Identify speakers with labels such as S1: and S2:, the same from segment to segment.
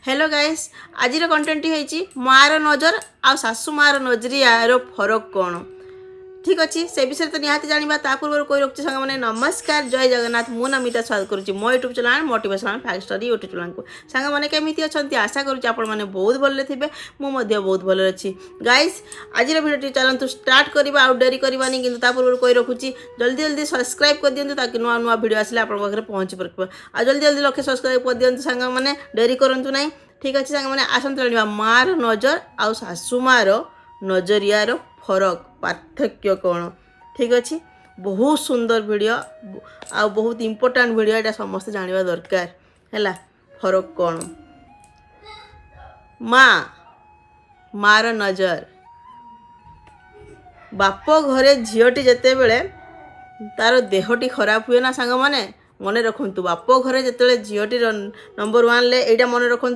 S1: Hello guys आज content होती मार नजर आ सासू मार नजरियार फरक कौन ठीक अच्छे से विषय तो निहाती जाना ता पूर्व कोई रखी सांग मैंने नमस्कार जय जगन्नाथ मु नमिता स्वागत करुच्ची मो YouTube channel motivational fact story YouTube channel को सांग मैंने केमी अच्छा आशा करुच्ची आपण मैंने बहुत भले थे मुझे बहुत भले अच्छी गाइस आज भिडियो चलतु स्टार्ट करवा आउ डेरी करवानी कि पूर्व कोई रखुच्छी जल्दी जल्दी सब्सक्राइब कर दिखाँ ताकि नुआ नुआ भिडियो आसे आप पहुँची पार आ जल्दी जल्दी लक्ष्य सब्सक्राइब कर दिखाँ सांग मैंने डेरी करूँ ना ठीक अच्छे सांग मैंने आसतु जाना मार नजर आउ सासू मार नजरियार फरक पार्थक्य कौन ठीक अच्छे बहुत सुंदर वीडियो आ बहुत इम्पोर्टाट वीडियो यहाँ समस्त जानवा दरकार है फरक कौन माँ मार नजर बाप घरे झीटी जिते बड़े तार देहटी खराब हुए ना सांग मैंने मन रखु बाप घरे जिते झीटी नंबर 1 ले यहाँ मन रखु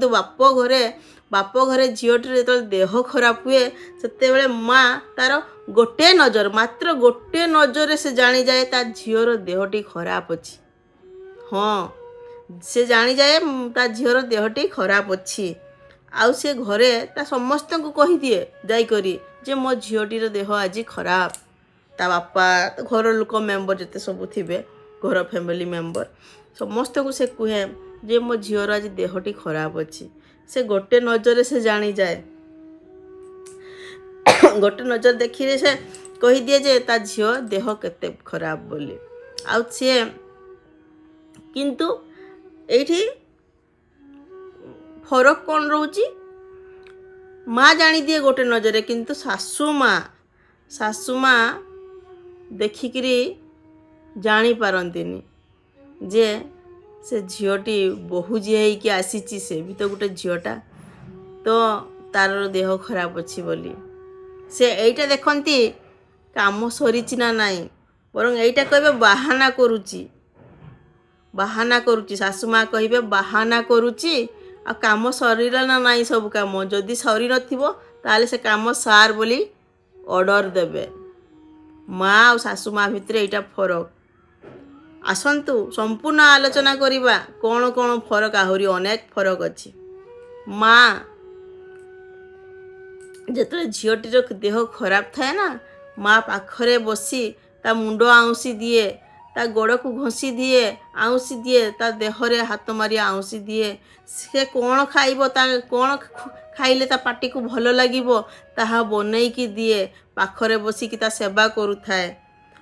S1: बाप घरे झीटी जो देह खराब हुए से माँ तार गोटे नजर मात्र गोटे नजर से जानी जाए ता झीर देहटी खराब अच्छी हाँ से जानी जाए ता झीर देहटी खराब अच्छी आउ से घरे ता समस्त को कही दिए जाइकरी जे मो झीटीर देह आज खराब ता बापा घर लोक मेम्बर जिते सब थे घर फैमिली मेम्बर समस्त को से कहे जे मो झीर आज देहटी खराब अच्छी से गोटे नजर से जानी जाए गोटे नजर देखी से कही दिए जे ता झील देह केते खराब बोली आउ सी किंतु एठी फरक कौन रोची माँ जानी दिए गोटे नजर किंतु सासू माँ देखिकी जानी पारंतिनी जे से झीटी बहु जी होइकी आसीची से भी तो गोटे झीटा तो तार देह खराब अच्छी बोली से एइटा देखती काम सरीची ना नाई बरं एइटा कहबे बाहाना करुची सासू माँ कहे बाहाना करुची आ काम सरीला ना नाई सब काम जदि सरी नथिबो ताले से काम सार बोली ऑर्डर देबे माँ और सासू माँ भितर एइटा फरक आसतु संपूर्ण आलोचना करिबा कौन कौन फरक आहरी अनेक फरक अच्छी माँ जिते झीटीर देह खराब थाए ना माँ पाखरे बसी ता मुंड आउसी दिए ता गोड़ को घसी दिए आउसी दिए ता देहरे हाथ मारी आउसी दिए से कौन खाइबो ता कौन खाइले ता पाटी को भल लागिबो ताहा बनैकी दिए पाखरे बसिकी ता सेवा करुथाए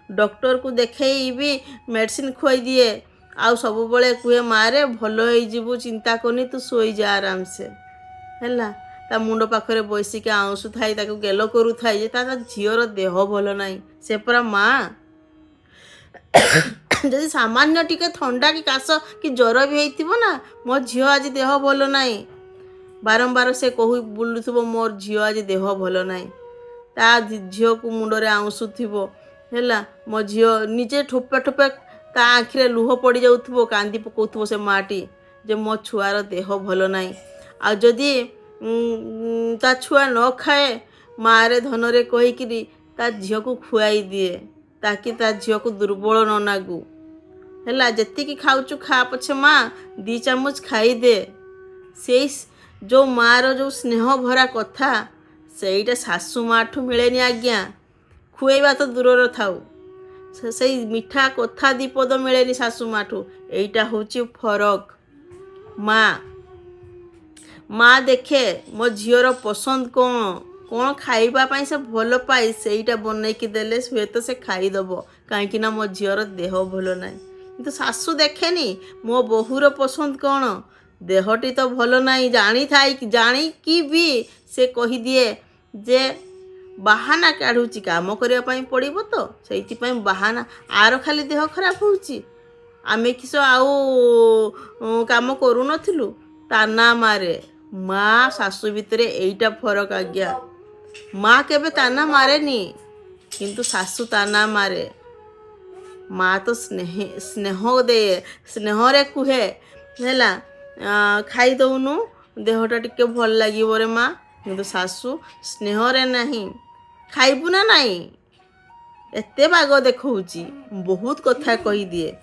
S1: डॉक्टर को देखई भी मेडिसिन खुआई दिए आउ सब बड़े कहे मारे भल हो चिंता करनी तू सोई जा आराम से है ता मुंड पाखरे बैसिक आउसु थाई ताको गेल करू थाई ता झीर देह भल नाई से परा माँ जदि सामान्य टिके थंडा कि काश कि ज्वर भी होइतिबो ना मो झील आज देह भल नाई बारंबार से कहू बुलुथबो मोर झील आज देह भल नाई ता झील को मुंडरे आउसुथिबो है मो झील निजे ठोपे ठोपे ता आखिरे लुह पड़ जाउथबो कांदी पकाउथबो से माटी जे मो छुआर देह भल नाई आ जदि ता छुआ न खाए मारे धनरे कहीकि ता झील को खुआई दिए ताकि ता झील को दुर्बल न लागू है जेतिकी खाऊचु खा पछे माँ 2 चामच खाई दे से जो मार जो स्नेह भरा कथा सेटा सासू माँ ठू मिलेनी आज्ञा खुएबा तो दूर थाऊ से मिठा कथा दीपद मिलेनी सासू माँ ठू एटा होची फरक माँ देखे मो झीर पसंद कौन खाइबा पाई से भल पाए सेटा बनैकी देले हुए तो से खाईदब कहीं मो झीर देह भल ना किंतु सासू देखेनी मो बहुर पसंद कौन देहटी तो भल ना जानी कि भी से कही दिए जे बाहाना काढ़ुची काम करने पड़ो तो से बाहाना आर खाली देह खराब होची आमे किस आउ काम करू नथिलु ताना मारे माँ सासू भितर एइटा फरक आज्ञा माँ केबे ताना मारेनी किंतु सासू ताना मारे माँ तो स्नेह दे स्नेह रे कुहे है खाई दउनु देहटा टिके भल लागिबो रे माँ किंतु सासू स्नेह रे नहीं खाइबू ना नाई एते बाग देखौची बहुत कथा कही दिए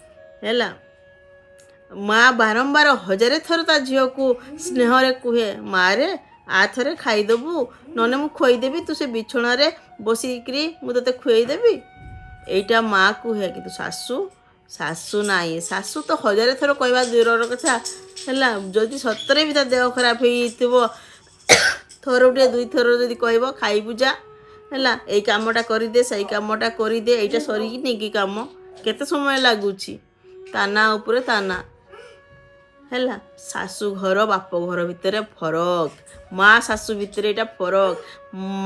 S1: है ମା ବାରମ୍ବାର ହଜାରେ ଥର ତା ଝିଅକୁ ସ୍ନେହରେ କୁହେ, ମାରେ ଆ ଥରେ ଖାଇଦେବୁ, ନହେଲେ ମୁଁ ଖୁଆଇଦେବି, ତୁ ସେ ବିଛଣାରେ ବସିକିରି ମୁଁ ତୋତେ ଖୁଆଇଦେବି। ଏଇଟା ମା କୁହେ। କିନ୍ତୁ ଶାଶୁ ନାହିଁ। ଶାଶୁ ତ ହଜାରେ ଥର କହିବା ଦୂରର କଥା ହେଲା, ଯଦି ସତରେ ବି ତା ଦେହ ଖରାପ ହେଇଥିବ ଥରୁଟେ ଦୁଇଥର ଯଦି କହିବ ଖାଇବୁ ଯା ହେଲା, ଏଇ କାମଟା କରିଦେ, ସେଇ କାମଟା କରିଦେ, ଏଇଟା ସରିକି କି କାମ, କେତେ ସମୟ ଲାଗୁଛି, ତାନା ଉପରେ ତାନା ହେଲା। ଶାଶୁ ଘର ବାପ ଘର ଭିତରେ ଫରକ, ମା ଶାଶୁ ଭିତରେ ଏଇଟା ଫରକ।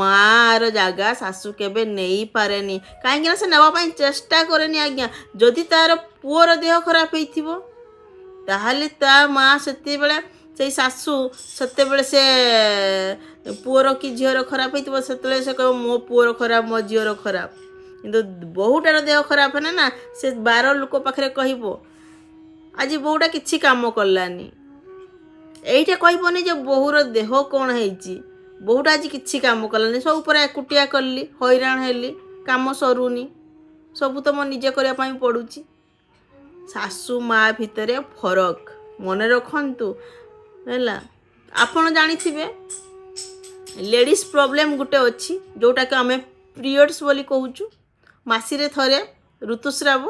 S1: ମାର ଜାଗା ଶାଶୁ କେବେ ନେଇପାରେନି, କାହିଁକି ନା ସେ ନେବା ପାଇଁ ଚେଷ୍ଟା କରେନି। ଆଜ୍ଞା, ଯଦି ତାର ପୁଅର ଦେହ ଖରାପ ହେଇଥିବ ତାହେଲେ ତା ମା ସେତେବେଳେ, ସେଇ ଶାଶୁ ସେତେବେଳେ ସେ ପୁଅର କି ଝିଅର ଖରାପ ହେଇଥିବ, ସେତେବେଳେ ସେ କହିବ ମୋ ପୁଅର ଖରାପ, ମୋ ଝିଅର ଖରାପ। କିନ୍ତୁ ବୋହୂଟାର ଦେହ ଖରାପ ହେଲେ ନା, ସେ 12 ଲୋକ ପାଖରେ କହିବ ଆଜି ବୋହୂଟା କିଛି କାମ କଲାନି। ଏଇଟା କହିବନି ଯେ ବୋହୂର ଦେହ କ'ଣ ହେଇଛି, ବୋହୂଟା ଆଜି କିଛି କାମ କଲାନି, ସବୁ ପୁରା ଏକୁଟିଆ କଲି, ହଇରାଣ ହେଲି, କାମ ସରୁନି, ସବୁ ତ ମୋ ନିଜେ କରିବା ପାଇଁ ପଡ଼ୁଛି। ଶାଶୁ ମା ଭିତରେ ଫରକ ମନେ ରଖନ୍ତୁ ହେଲା। ଆପଣ ଜାଣିଥିବେ ଲେଡ଼ିଜ୍ ପ୍ରୋବ୍ଲେମ୍ ଗୋଟେ ଅଛି, ଯେଉଁଟାକି ଆମେ ପିରିୟଡ଼୍ସ ବୋଲି କହୁଛୁ, ମାସିରେ ଥରେ ଋତୁସ୍ରାବ।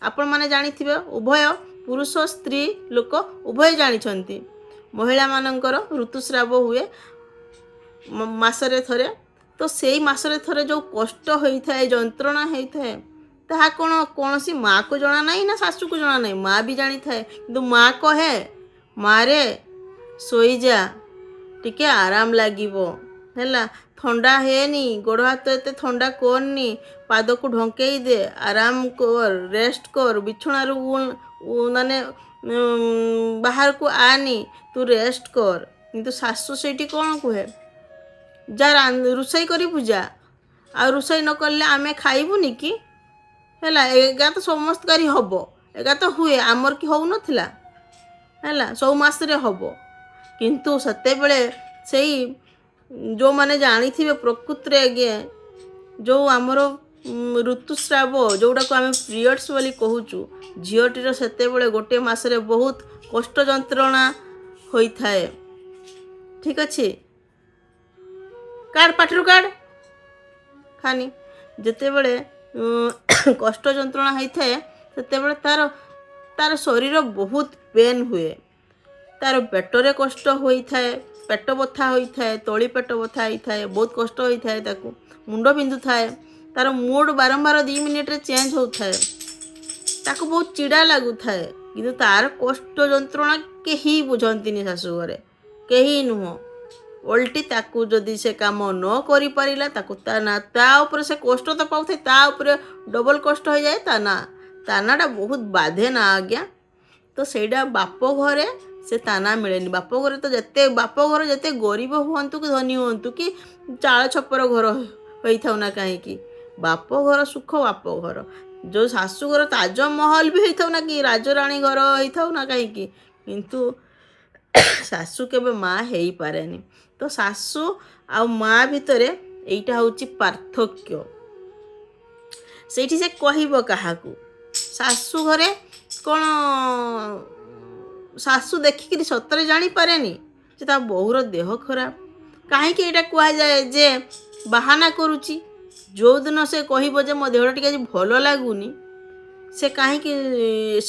S1: ଆପଣମାନେ ଜାଣିଥିବେ, ଉଭୟ ପୁରୁଷ ସ୍ତ୍ରୀ ଲୋକ ଉଭୟ ଜାଣିଛନ୍ତି, ମହିଳାମାନଙ୍କର ଋତୁସ୍ରାବ ହୁଏ ମାସରେ ଥରେ। ତ ସେଇ ମାସରେ ଥରେ ଯେଉଁ କଷ୍ଟ ହୋଇଥାଏ, ଯନ୍ତ୍ରଣା ହୋଇଥାଏ, ତାହା କ'ଣ କୌଣସି ମାଆକୁ ଜଣା ନାହିଁ ନା ଶାଶୁକୁ ଜଣା ନାହିଁ? ମା ବି ଜାଣିଥାଏ। କିନ୍ତୁ ମା କହେ, ମାରେ ଶୋଇଯା, ଟିକେ ଆରାମ ଲାଗିବ ହେଲା, ଥଣ୍ଡା ହେନି, ଗୋଡ଼ ହାତ ଏତେ ଥଣ୍ଡା କରନି, ପାଦକୁ ଢଙ୍କେଇ ଦେ, ଆରାମ କର, ରେଷ୍ଟ କର, ବିଛଣାରୁ ମାନେ ବାହାରକୁ ଆନି, ତୁ ରେଷ୍ଟ କର। କିନ୍ତୁ ଶାଶୁ ସେଇଠି କ'ଣ କୁହେ, ଯା ରୋଷେଇ କରିବୁ ଯା, ଆଉ ରୋଷେଇ ନ କଲେ ଆମେ ଖାଇବୁନି କି ହେଲା। ଏଗା ତ ସମସ୍ତଙ୍କରି ହବ, ଏଗା ତ ହୁଏ, ଆମର କି ହଉନଥିଲା ହେଲା, ସବୁ ମାସରେ ହବ। କିନ୍ତୁ ସେତେବେଳେ ସେଇ ଯେଉଁମାନେ ଜାଣିଥିବେ ପ୍ରକୃତରେ, ଆଜ୍ଞା ଯେଉଁ ଆମର ଋତୁସ୍ରାବ, ଯେଉଁଟାକୁ ଆମେ ପିରିୟଡ଼୍ସ ବୋଲି କହୁଛୁ, ଝିଅଟିର ସେତେବେଳେ ଗୋଟିଏ ମାସରେ ବହୁତ କଷ୍ଟ ଯନ୍ତ୍ରଣା ହୋଇଥାଏ। ଠିକ୍ ଅଛି, କାଢ଼ ପାଟିରୁ କାଢ଼ ଖାନି। ଯେତେବେଳେ କଷ୍ଟ ଯନ୍ତ୍ରଣା ହୋଇଥାଏ, ସେତେବେଳେ ତାର ଶରୀର ବହୁତ ପେନ୍ ହୁଏ, ତାର ପେଟରେ କଷ୍ଟ ହୋଇଥାଏ, ପେଟ ବଥା ହୋଇଥାଏ, ତଳି ପେଟ ବଥା ହୋଇଥାଏ, ବହୁତ କଷ୍ଟ ହୋଇଥାଏ, ତାକୁ ମୁଣ୍ଡ ବିନ୍ଧୁଥାଏ, ତାର ମୁଡ୍ ବାରମ୍ବାର 2 ମିନିଟ୍ରେ ଚେଞ୍ଜ ହେଉଥାଏ, ତାକୁ ବହୁତ ଚିଡ଼ା ଲାଗୁଥାଏ। କିନ୍ତୁ ତାର କଷ୍ଟ ଯନ୍ତ୍ରଣା କେହି ବୁଝନ୍ତିନି ଶାଶୁ ଘରେ, କେହି ନୁହଁ। ଓଲଟି ତାକୁ ଯଦି ସେ କାମ ନ କରିପାରିଲା, ତାକୁ ତା ଉପରେ ସେ କଷ୍ଟ ତ ପାଉଥାଏ, ତା ଉପରେ ଡବଲ କଷ୍ଟ ହୋଇଯାଏ। ତାନାଟା ବହୁତ ବାଧେ ନା ଆଜ୍ଞା। ତ ସେଇଟା ବାପ ଘରେ ସେ ତାନା ମିଳେନି। ବାପ ଘର ଯେତେ ଗରିବ ହୁଅନ୍ତୁ କି ଧନୀ ହୁଅନ୍ତୁ କି ଚାଳ ଛପର ଘର ହୋଇଥାଉ ନା କାହିଁକି, ବାପ ଘର ସୁଖ ବାପ ଘର। ଯେଉଁ ଶାଶୁଘର ତାଜମହଲ ବି ହେଇଥାଉ ନା କି, ରାଜରାଣୀ ଘର ହେଇଥାଉ ନା କାହିଁକି, କିନ୍ତୁ ଶାଶୁ କେବେ ମା ହେଇପାରେନି। ତ ଶାଶୁ ଆଉ ମା ଭିତରେ ଏଇଟା ହେଉଛି ପାର୍ଥକ୍ୟ। ସେଇଠି ସେ କହିବ କାହାକୁ, ଶାଶୁ ଘରେ କ'ଣ ଶାଶୁ ଦେଖିକିରି ସତରେ ଜାଣିପାରେନି ଯେ ତା ବୋହୂର ଦେହ ଖରାପ। କାହିଁକି ଏଇଟା କୁହାଯାଏ ଯେ ବାହାନା କରୁଛି? ଯେଉଁଦିନ ସେ କହିବ ଯେ ମୋ ଦେହଟା ଟିକେ ଆଜି ଭଲ ଲାଗୁନି, ସେ କାହିଁକି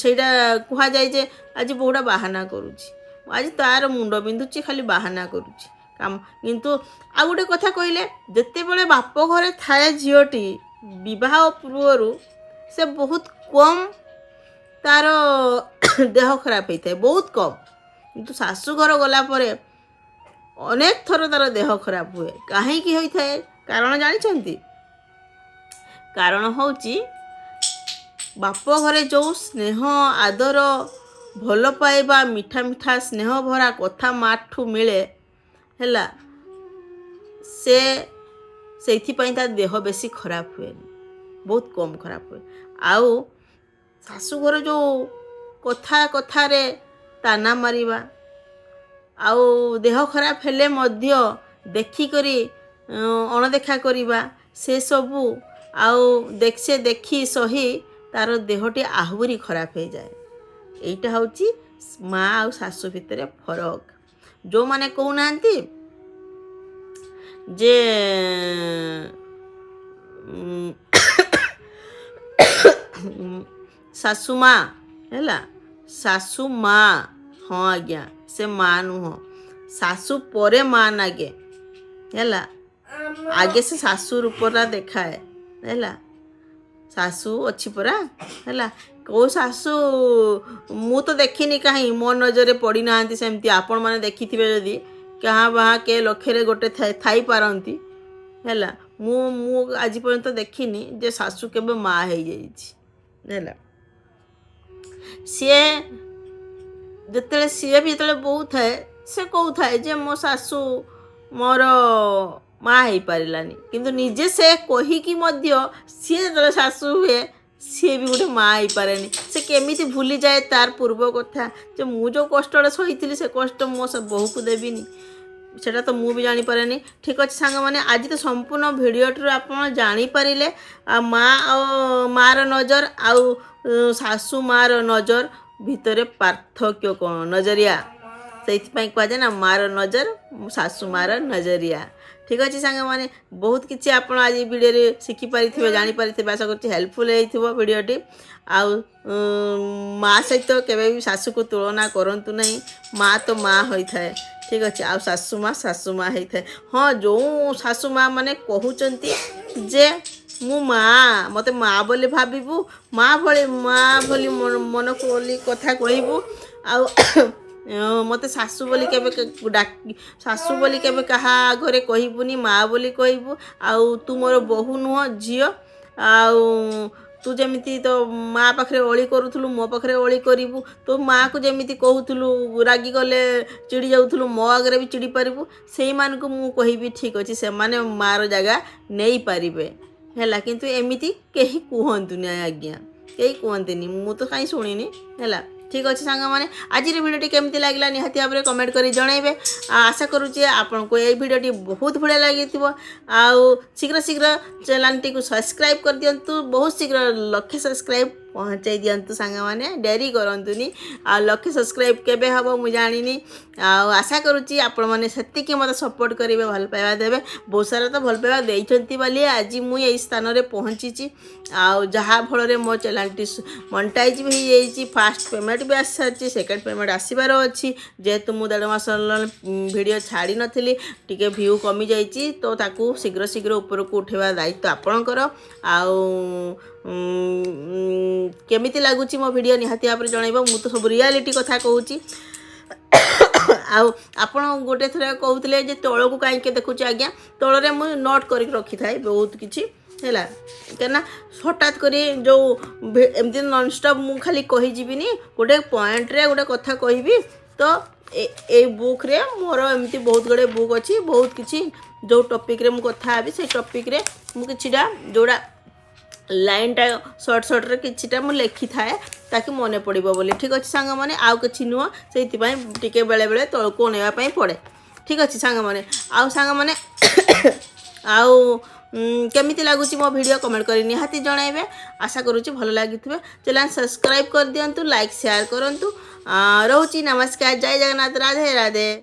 S1: ସେଇଟା କୁହାଯାଏ ଯେ ଆଜି ବୋହୂଟା ବାହାନା କରୁଛି, ଆଜି ତାର ମୁଣ୍ଡ ବିନ୍ଧୁଛି, ଖାଲି ବାହାନା କରୁଛି କାମ। କିନ୍ତୁ ଆଉ ଗୋଟେ କଥା କହିଲେ, ଯେତେବେଳେ ବାପ ଘରେ ଥାଏ ଝିଅଟି ବିବାହ ପୂର୍ବରୁ, ସେ ବହୁତ କମ୍ ତାର ଦେହ ଖରାପ ହେଇଥାଏ, ବହୁତ କମ୍। କିନ୍ତୁ ଶାଶୁଘର ଗଲା ପରେ ଅନେକ ଥର ତାର ଦେହ ଖରାପ ହୁଏ। କାହିଁକି ହୋଇଥାଏ କାରଣ ଜାଣିଛନ୍ତି? କାରଣ ହେଉଛି ବାପ ଘରେ ଯେଉଁ ସ୍ନେହ, ଆଦର, ଭଲ ପାଇବା, ମିଠା ମିଠା ସ୍ନେହ ଭରା କଥା ମାଠୁ ମିଳେ ହେଲା, ସେଇଥିପାଇଁ ତା ଦେହ ବେଶୀ ଖରାପ ହୁଏନି, ବହୁତ କମ୍ ଖରାପ ହୁଏ। ଆଉ ଶାଶୁଘର ଯେଉଁ କଥାରେ ତାନା ମାରିବା, ଆଉ ଦେହ ଖରାପ ହେଲେ ମଧ୍ୟ ଦେଖିକରି ଅଣଦେଖା କରିବା, ସେସବୁ ଆଉ ଦେଖି ସହି ତାର ଦେହଟି ଆହୁରି ଖରାପ ହେଇଯାଏ। ଏଇଟା ହେଉଛି माँ आउ शाशु भितर फरक जो माने कहूनाहांती जे शाशु माँ है शाशु माँ हाँ आज्ञा से माँ नुह शाशु परे माँ नागे है आगे से शाशु रूपटा देखाए है शाशु अच्छी परा है कौ शाशु मु तो देखनी कहीं मो नजर पड़ी ना सेमती आपण मैंने देखि जदि क्या बाहा के लक्षे गोटे थी पारती है मु आज पर्यंत देखनी जे शाशु केबे माँ हो है सी जिते भी जो बोऊ थाए से कहू थाए जे मो शाशु मोर माँ हो पारानी किंतु निजे से कहीकि सी जो शाशु हुए सी भी गोटे माँ हो पारे से केमी भूली जाए तार पूर्व कथा जो मु जो कष्ट सही से कष्ट मो बोहू को देवीनी सेटा तो मु भी जानीपारे नहीं। ठीक अच्छे सांग मैंने आज तो संपूर्ण भिडियोटर आप जानीपारे माँ मार नजर आउ शाशु मार नजर भितर पार्थक्य कौन नजरिया से कहुए ना मार नजर शाशु मार नजरिया। ठीक अच्छे सांग मैंने बहुत किसी आप आज वीडियो शिखिपारे जानीपारे आशा कर हेल्पफुल वीडियोटी आउ माँ सहित केवे भी शाशु को तुलना करंतु नहीं माँ तो माँ होता है। ठीक अच्छे आ शाशु माँ होता है हाँ जो शाशु माँ मैंने कहते जे मु माँ मत माँ बोली भावु माँ भली मन को कथा कहबू आ मत शाशु बोली केबे डाक शाशु बोली केबे कहा घरे कहबूनी माँ बोली कहबू आउ तू मोर बोहू नुह झील आउ तू जमीती तो माँ पाखे अली करूलु मो पाखे अली करू तो माँ को जमीती कहूलु रागी गले चिड़ी जाऊलु मो आगे भी चिड़ी पारू से मानक मु कहबी ठीक अच्छे से माने मार जगह नहीं पारे है किंतु एमती कहीं कहतुनि आज्ञा कहीं कहते मु तो कहीं शुणी है। ठीक अच्छे सांग मैंने आज भिडियोटी केमती लगला निहाती भाव में कमेंट कर जनइबे आशा करुचे आपन को ये भिडियोटी बहुत बढ़िया लगी आउ शीघ्र शीघ्र चैनल टी सब्सक्राइब कर दिंतु बहुत शीघ्र 1,00,000 सब्सक्राइब पहुँचाई दिंतु सांग मैंने डेरी करतुनि आ 1,00,000 सब्सक्राइब केबे हबो मु जानिनी आशा करुच्ची आपण मैंने सेतिकी मत सपोर्ट करेंगे भल पाइबा देवे बहुत सारा तो भल पाइबा देइछंती बोली आज मु यही स्थान रे पहुँची आउ जहाँ फल मो चैनल टी मोनेटाइज भी हो जाइए फास्ट पेमेंट भी आसी सारी सेकेंड पेमेंट आसबार अच्छी जेहेतु मु 1.5 मास भिडियो छाड़ी नथली टिके व्यू कमी जाइए तो ताकू शीघ्र शीघ्र ऊपर को उठेवा दायित्व आपणकर आउ केमिति लागुची मो वीडियो निहाती भाव में जनइब मु तो सब रियलिटी कथा कहूँ आपण गोटे थर कहते जे तल को कहीं देखुचे आज्ञा तल में मुझे नोट कर रखी थाए बहुत किसी है क्या हठात कर जो एमती नॉनस्टॉप मु खाली कहीजीनी गोटे पॉइंट रे गोटे कथा कहबी तो ए बुक रे मोर एमती बहुत गुड़े बुक अच्छी बहुत किसी जो टॉपिक रे मु कथा हेबी से टॉपिक रे मु किछिटा जोड़ा लाइनटा सर्ट सर्ट रे किछिटा मु लिखि थाए ताकि मने पड़िबो बोली। ठीक अच्छे सांग मैंने आउ किछि नुह से टिके बेले बेले तलको नेवा पई पड़े। ठीक अच्छे सांग मैंने आउ सांग मैंने आउ केमिति लागुची मो वीडियो कमेंट करी निहाती जणाइबे आशा करूची भल लागिथिबे चैनल सब्सक्राइब कर दियंतु लाइक शेयर करंतु रहउची नमस्कार जय जगन्नाथ राधे राधे।